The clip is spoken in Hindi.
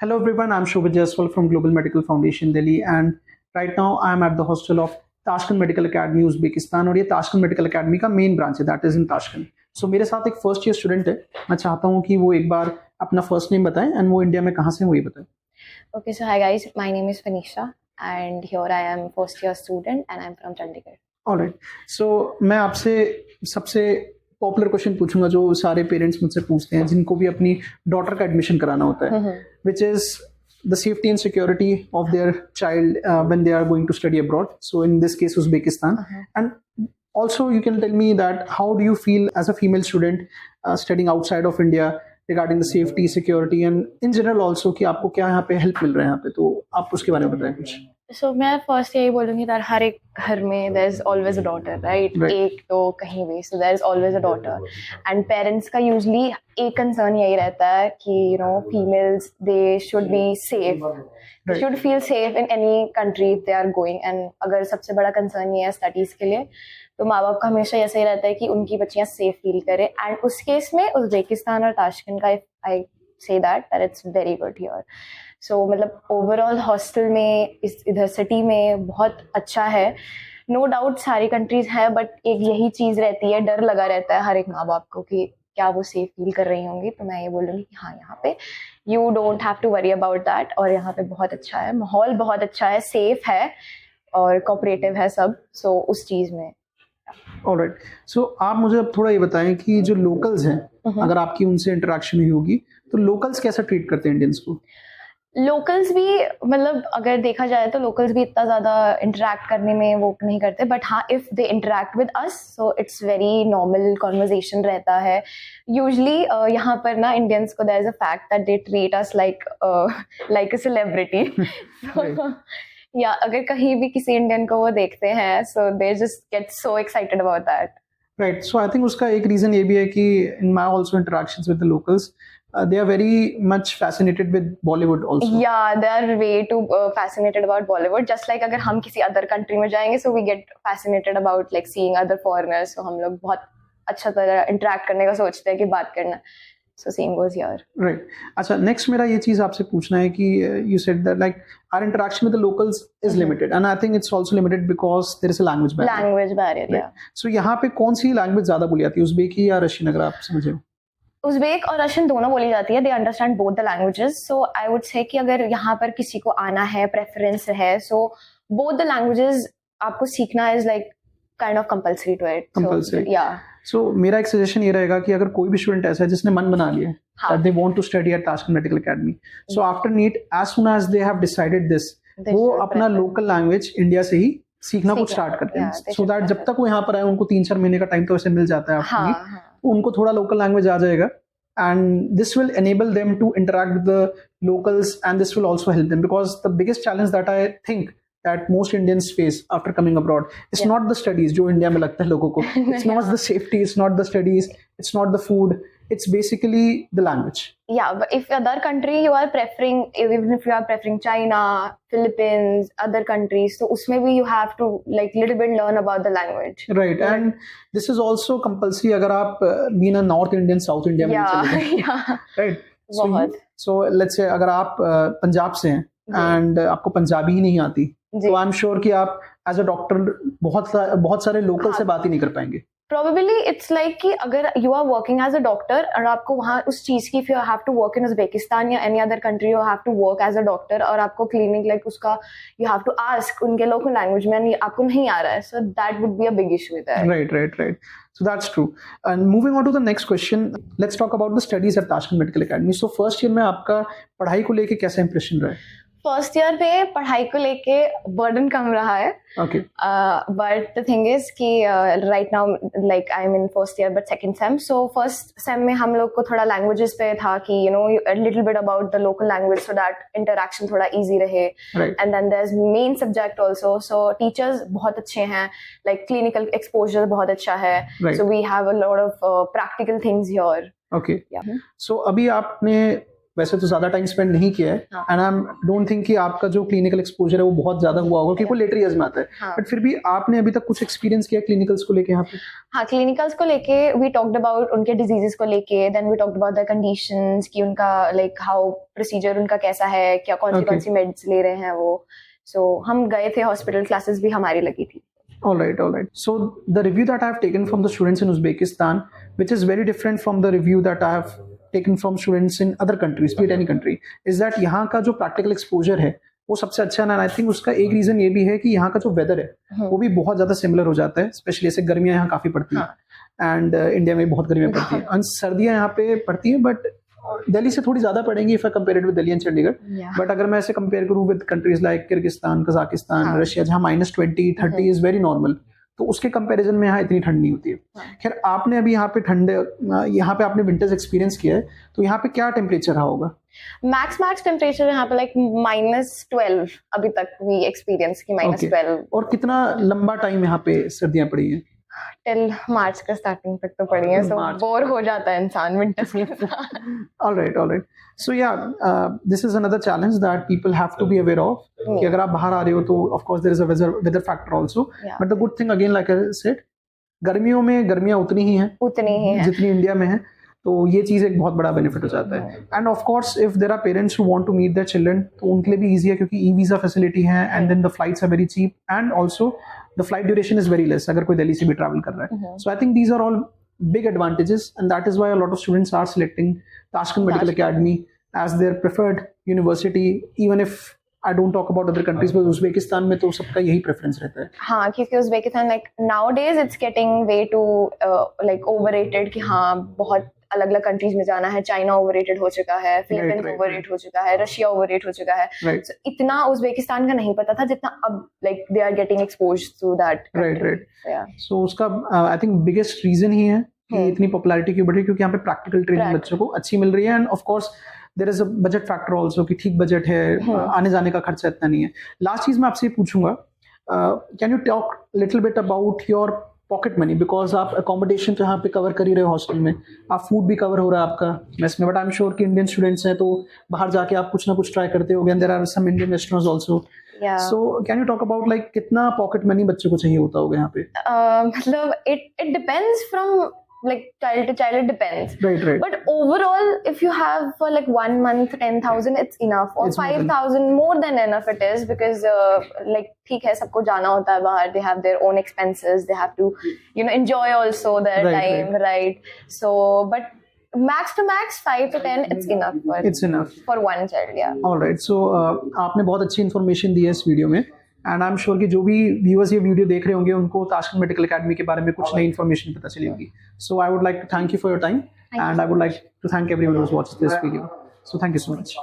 Hello everyone, I'm Shobhit Jaiswal from Global Medical Foundation Delhi, and right now I'm at the hostel of Tashkent Medical Academy Uzbekistan. और ये ताशकंद मेडिकल अकेडमी का मेन ब्रांच है, दैट इज इन ताशकंद। सो मेरे साथ एक फर्स्ट ईयर स्टूडेंट है। मैं चाहता हूँ कि वो एक बार अपना फर्स्ट नेम बताएं एंड वो इंडिया में कहाँ से हैं वो ये बताएं। Okay, so hi guys, my name is Fanisha and here I am first year student and I'm from Chandigarh. Alright, so मैं आपसे सबसे पॉपुलर क्वेश्चन पूछूंगा जो सारे पेरेंट्स मुझसे पूछते हैं जिनको भी अपनी डॉटर का एडमिशन कराना होता है, which is the safety and security of their child when they are going to study abroad. So in this case, Uzbekistan. And also you can tell me that how do you feel as a female student studying outside of India regarding the safety, security and in general also कि आपको क्या यहाँ पे हेल्प मिल रहा है यहाँ पे, तो आप उसके बारे में बताएं कुछ। So मैं फर्स्ट यही बोलूँगी that हर एक घर में there is always a daughter, right? एक तो कहीं भी, so there is always a daughter. And parents का usually एक concern यही रहता है कि you know females they should be safe, they should feel safe in any country if they are going. And अगर सबसे बड़ा concern ये है studies के लिए, तो माँ बाप का हमेशा ऐसा ही रहता है कि उनकी बच्चियाँ सेफ फील करें। एंड उस केस में उज़्बेकिस्तान और ताशकंद का I say that it's very good here. So मतलब ओवरऑल हॉस्टल में इधर सिटी में बहुत अच्छा है। नो डाउट सारी कंट्रीज है, बट एक यही चीज़ रहती है, डर लगा रहता है हर एक माँ बाप को कि क्या वो सेफ फील कर रही होंगी। तो मैं ये बोलूँगी कि हाँ, यहाँ पे you don't have to worry about that. और यहाँ पे बहुत अच्छा है, माहौल बहुत अच्छा है, सेफ है और कोऑपरेटिव है सब। सो उस चीज़ में ऑलराइट, सो आप मुझे अब थोड़ा ये बताएं कि जो लोकल्स हैं, अगर आपकी उनसे इंटरेक्शन हुई होगी तो लोकल्स कैसा ट्रीट करते हैं इंडियंस को? लोकल्स भी मतलब अगर देखा जाए तो लोकल्स भी इतना ज़्यादा इंटरेक्ट करने में वो नहीं करते, बट हाँ if they interact with us so it's very normal conversation रहता है। यूजली यहाँ पर ना इंडियंस को there is a fact that they treat us like a celebrity. या अगर कहीं भी किसी इंडियन को वो देखते हैं so they just get so excited about that. Right, so I think उसका एक रीज़न ये भी है कि in my also interactions with the locals, they are very much fascinated with Bollywood also. Yeah, they are way too fascinated about Bollywood. Just like अगर हम किसी other country में जाएंगे, so we get fascinated about like seeing other foreigners. So हम लोग बहुत अच्छा तरह interact करने का सोचते हैं कि बात करना। So same goes here. Right. अच्छा, next मेरा ये चीज़ आपसे पूछना है कि you said that like our interaction with the locals is limited, and I think it's also limited because there is a language barrier. Language barrier, right? yeah. So यहाँ पे कौन सी language ज़्यादा बोली जाती है, उज़्बेकी या रशियन, अगर आप समझे? उज़्बेक और रशियन दोनों बोली जाती है। They understand both the languages. So I would say कि अगर यहाँ पर किसी को आना है, प्रेफरेंस है, सो बोथ द लैंग्वेजेस आपको सीखना is like kind of compulsory to it. Compulsory, या सो मेरा एक सजेशन ये रहेगा कि अगर कोई भी स्टूडेंट ऐसा है जिसने मन बना लिया that they want to study at Tashkent medical academy, so after NEET as soon as they have decided this, वो अपना लोकल लैंग्वेज इंडिया से ही सीखना कुछ स्टार्ट करते हैं, सो दैट जब तक वो यहाँ पर आए उनको 3-4 महीने का टाइम तो वैसे मिल जाता है आपको, उनको थोड़ा लोकल लैंग्वेज आ जाएगा and this will enable them to interact with the locals, and this will also help them, because the biggest challenge that I think that most Indians face after coming abroad is not the studies जो इंडिया में लगता है लोगों को, it's not the safety, it's not the studies, it's not the food, it's basically the language. Yeah, but if other country you are preferring, even if you are preferring China, Philippines, other countries, so उसमें भी you have to like little bit learn about the language. Right, and this is also compulsory अगर आप being a North Indian, South India में चले जाएं, right? So let's say अगर आप पंजाब से हैं and आपको पंजाबी ही नहीं आती, तो आई एम श्योर कि आप एज अ डॉक्टर बहुत सारे लोकल से बात ही नहीं कर पाएंगे। Probably it's like कि अगर you are working as a doctor और आपको वहाँ उस चीज़ की, if you have to work in Uzbekistan या any other country, you have to work as a doctor और आपको clinic like उसका you have to ask उनके local language में, आपको नहीं आ रहा है, so that would be a big issue with that. Right. So that's true. And moving on to the next question, let's talk about the studies at Tashkent Medical Academy. So first year में आपका पढ़ाई को लेके कैसा impression रहा है? फर्स्ट ईयर पे पढ़ाई को लेके बर्डन कम रहा है, बट द थिंग इज कि right now like I am in first year but second sem. So first sem में हम लोग को थोड़ा लैंग्वेजेस पे था कि you know little bit about the local language so that interaction थोड़ा इजी रहे, and then there is main subject also, so teachers बहुत अच्छे हैं, लाइक क्लिनिकल एक्सपोजर बहुत अच्छा है, so we have a lot of practical things here. Okay, सो अभी आपने वैसे तो ज्यादा टाइम स्पेंड नहीं किया है, एंड आई डोंट थिंक कि आपका जो क्लिनिकल एक्सपोजर है वो बहुत ज्यादा हुआ होगा क्योंकि वो लेटर ईयर्स में आता है, बट फिर भी आपने अभी तक कुछ एक्सपीरियंस किया क्लिनिकल्स को लेके यहाँ पे? हाँ, क्लिनिकल्स को लेके वी टॉक्ड अबाउट उनके डिजीजेस को लेके, then we talked about the conditions कि उनका लाइक हाउ प्रोसीजर उनका कैसा है, क्या कौन सी मेड्स ले रहे हैं वो। सो हम गए थे हॉस्पिटल, क्लासेस भी हमारी लगी थी। All right. So the review that I have taken from the students in Uzbekistan, which is very different from the review that I have taken from students in other countries, be it any country, is that यहाँ का जो practical exposure है वो सबसे अच्छा है। आई थिंक उसका एक रीजन ये भी है कि यहाँ का जो वेदर है वो भी बहुत ज्यादा सिमिलर हो जाता है, स्पेशली ऐसे गर्मियाँ यहाँ काफी पड़ती हैं, एंड इंडिया में बहुत गर्मियाँ पड़ती हैं, एंड सर्दियाँ यहाँ पे पड़ती हैं, बट दिल्ली से थोड़ी ज्यादा पड़ेंगी if I compare it with Delhi and Chandigarh. But अगर मैं ऐसे कंपेयर करूँ with countries like Kyrgyzstan, Kazakhstan, Russia, जहाँ -20-30 इज वेरी नॉर्मल, तो उसके कंपैरिजन में यहाँ इतनी ठंड नहीं होती है। खैर, आपने अभी यहाँ पे यहाँ पे आपने विंटर्स एक्सपीरियंस किया है, तो यहाँ पे क्या टेम्परेचर रहा होगा? मैक्स टेम्परेचर यहाँ पे लाइक -12 अभी तक वी एक्सपीरियंस की -12। और कितना लंबा टाइम यहाँ पे सर्दियाँ पड़ी हैं? टिल मार्च का स्टार्टिंग तक तो पड़ी है, सो बोर हो जाता है इंसान विंटर्स के साथ। All right. So yeah, this is another challenge that people have to be aware of. कि अगर आप बाहर आ रहे हो तो of course there is a weather factor also. But the good thing again, like I said, गर्मियों में गर्मियाँ उतनी ही हैं जितनी इंडिया में है, तो ये चीज़ एक बहुत बड़ा बेनिफिट हो जाता है। And of course if there are parents who want to meet their children, तो उनके लिए भी ईजी है क्योंकि ई वीज़ा फैसिलिटी है, and then the flights are very cheap, and also the flight duration is very less अगर कोई दिल्ली से भी ट्रैवल कर रहा है। So I think these are all big advantages, and that is why a lot of students are selecting Tashkent Medical Academy as their preferred university, even if I don't talk about other countries, but Uzbekistan में तो सबका यही प्रेफरेंस रहता है। हाँ, क्योंकि Uzbekistan like nowadays it's getting way too like overrated कि हाँ बहुत अलग अलग कंट्रीज में जाना है। चाइना ओवररेटेड हो चुका है, फिलीपींस ओवररेट हो चुका है, रशिया ओवररेट हो चुका है। So, इतना उज़्बेकिस्तान का नहीं पता था जितना अब like they are getting exposed to that. Right. So उसका आई थिंक बिगेस्ट रीजन ही है कि इतनी पॉपुलैरिटी क्यों बढ़ रही है, क्योंकि यहाँ पे प्रैक्टिकल ट्रेनिंग बच्चों को अच्छी मिल रही है, and of course there is a budget factor also कि ठीक बजट है, आने जाने का खर्चा इतना नहीं है। लास्ट चीज मैं आपसे पूछूंगा, can you talk little bit about your pocket money, because आप अकोमोडेशन तो यहाँ पे कवर कर ही रहे हो हॉस्टल में, आप फूड भी कवर हो रहा है आपका मेस में, बट आई एम श्योर कि इंडियन स्टूडेंट्स हैं तो बाहर जाके आप कुछ ना कुछ ट्राई करते हो, and there are some Indian restaurants also. So can you talk about like कितना पॉकेट मनी बच्चे को चाहिए होता होगा यहाँ पे? मतलब it depends from like child to child, it depends. Right. But overall, if you have for like 1 month 10,000, it's enough, or 5,000 more than enough it is, because like ठीक है, सबको जाना होता है बाहर, they have their own expenses, they have to enjoy also their time, right? So but max to max 5 to 10 it's enough for one child. Yeah. All right. So आपने बहुत अच्छी इन्फॉर्मेशन दी है इस वीडियो में, एंड आई एम श्योर कि जो भी व्यूअर्स ये वीडियो देख रहे होंगे उनको ताशकंद मेडिकल एकेडमी के बारे में कुछ नई इन्फॉर्मेशन पता चली होगी। So I would like to thank you for your time, and I would like to thank everyone who watched this video. So thank you so much.